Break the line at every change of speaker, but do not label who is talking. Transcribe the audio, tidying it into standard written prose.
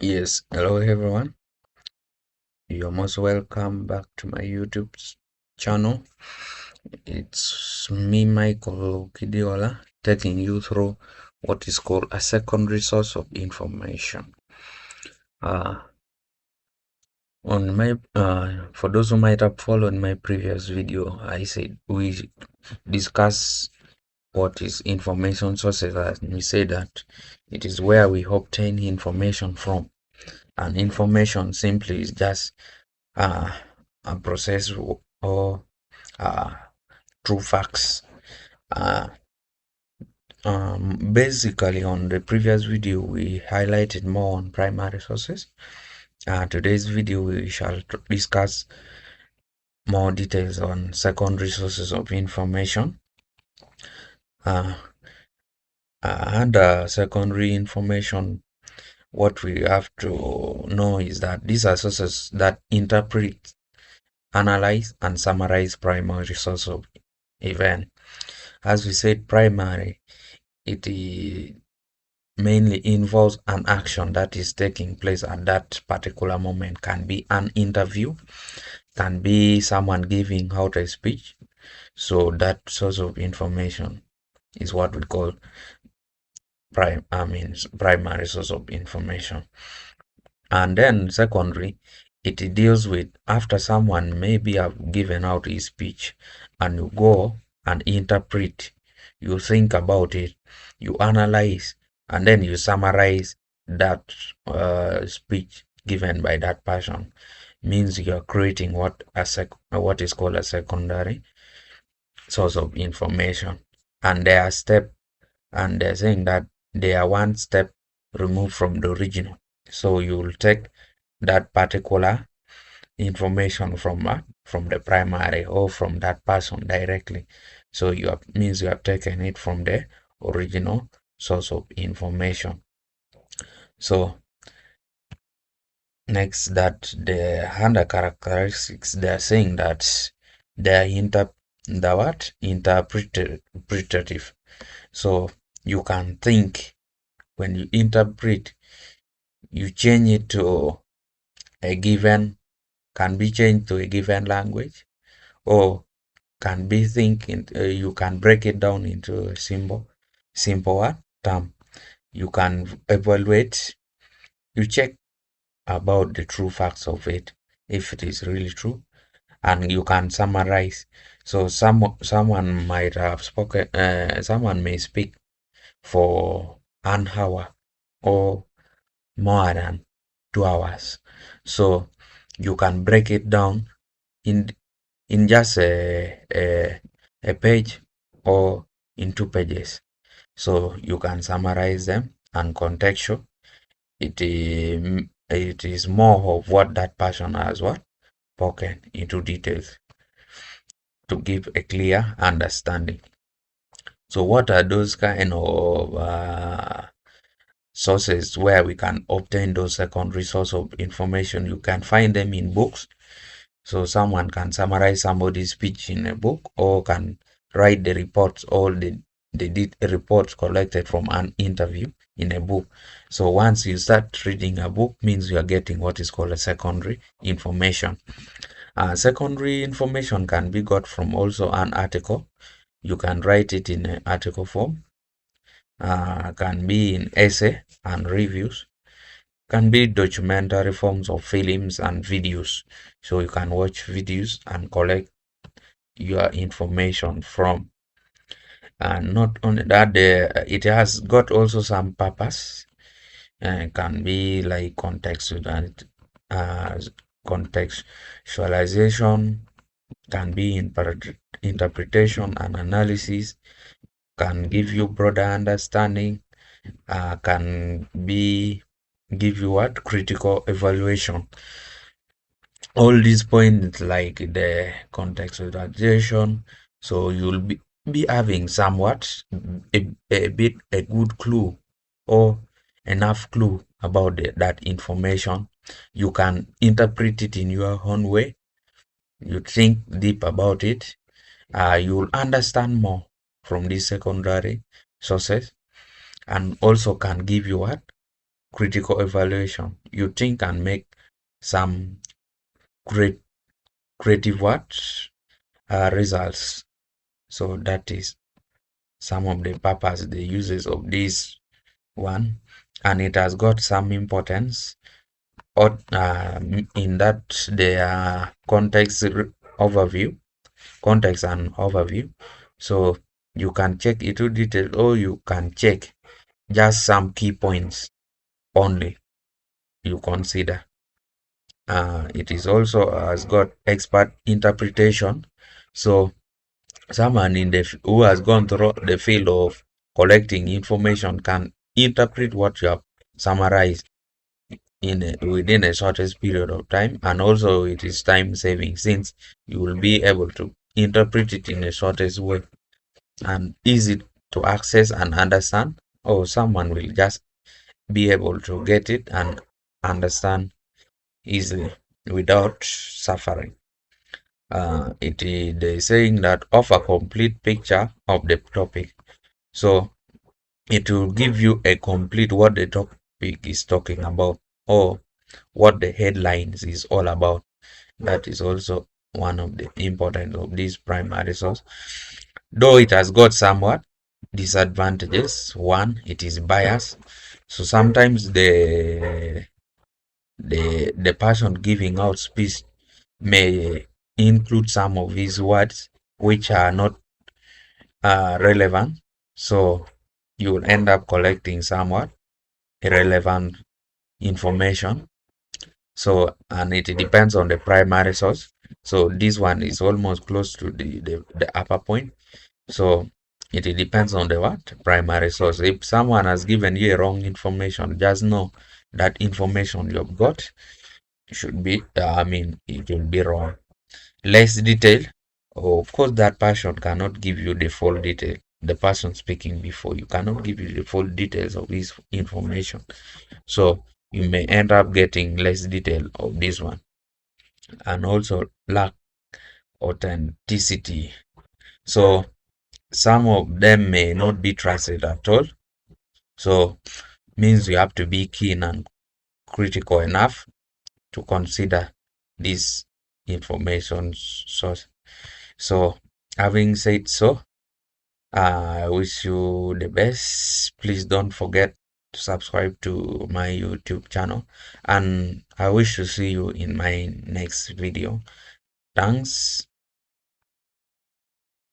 Yes, hello everyone. You're most welcome back to my YouTube channel. It's me, Michael Kidiola, taking you through what is called a secondary source of information. Uh, for those who might have followed my previous video, I said we discuss what is information sources, and we say that it is where we obtain information from, and information simply is just uh, a process or uh, true facts. Uh, Basically, on the previous video, we highlighted more on primary sources. Today's video, we shall discuss more details on secondary sources of information. And secondary information, what we have to know is that these are sources that interpret, analyze, and summarize primary source of event. As we said, primary, it mainly involves an action that is taking place at that particular moment. Can be an interview, can be someone giving out a speech. So that source of information is what we call primary source of information. And then secondary, it deals with after someone maybe have given out his speech, and you go and interpret, you think about it, you analyze, and then you summarize that speech given by that person. Means you are creating what is called a secondary source of information. And they're saying that they are one step removed from the original. So you'll take that particular information from the primary or from that person directly. So means you have taken it from the original source of information. So next, that the under characteristics, they're saying that they're interpretative. So you can think. When you interpret, you change it to a given, can be changed to a given language, or can be thinking. You can break it down into a simple term. You can evaluate. You check about the true facts of it, if it is really true, and you can summarize. So someone might have spoken. Someone may speak for an hour or more than 2 hours. So you can break it down in just a page or in 2 pages. So you can summarize them and contextual. It is more of what that person has spoken into details to give a clear understanding. So what are those kind of sources where we can obtain those secondary source of information? You can find them in books. So someone can summarize somebody's speech in a book, or can write the reports, all the reports collected from an interview in a book. So once you start reading a book, means you are getting what is called a secondary information. Secondary information can be got from also an article. You can write it in an article form. Can be in essay and reviews. Can be documentary forms of films and videos. So you can watch videos and collect your information from. And not only that, it has got also some purpose. Can be like contextualization, can be interpretation and analysis, can give you broader understanding, can be give you what critical evaluation. All these points like the contextualization, so you'll be having somewhat a good clue or enough clue about that information. You can interpret it in your own way. You think deep about it. You'll understand more from these secondary sources, and also can give you what critical evaluation. You think and make some great creative what results. So that is some of the purpose, the uses of this one, and it has got some importance or in that their overview, context and overview. So you can check into detail or you can check just some key points only you consider. It is also has got expert interpretation. So someone who has gone through the field of collecting information can interpret what you have summarized within a shortest period of time, and also it is time saving since you will be able to interpret it in a shortest way and easy to access and understand, or someone will just be able to get it and understand easily without suffering. They're saying that offer complete picture of the topic. So it will give you a complete what the topic is talking about or what the headlines is all about. That is also one of the importance of this primary source. Though it has got somewhat disadvantages. One, it is biased. So sometimes the person giving out speech may include some of his words which are not relevant. So you will end up collecting somewhat irrelevant information. So, and it depends on the primary source. So this one is almost close to the upper point. So it depends on the what primary source. If someone has given you a wrong information, just know that information you've got should be, it will be wrong. Less detail. Oh, of course, that person cannot give you the full detail. The person speaking before you cannot give you the full details of this information. So you may end up getting less detail of this one, and also lack authenticity. So some of them may not be trusted at all. So means you have to be keen and critical enough to consider this information source. So having said so, I wish you the best. Please don't forget to subscribe to my YouTube channel, and I wish to see you in my next video. Thanks.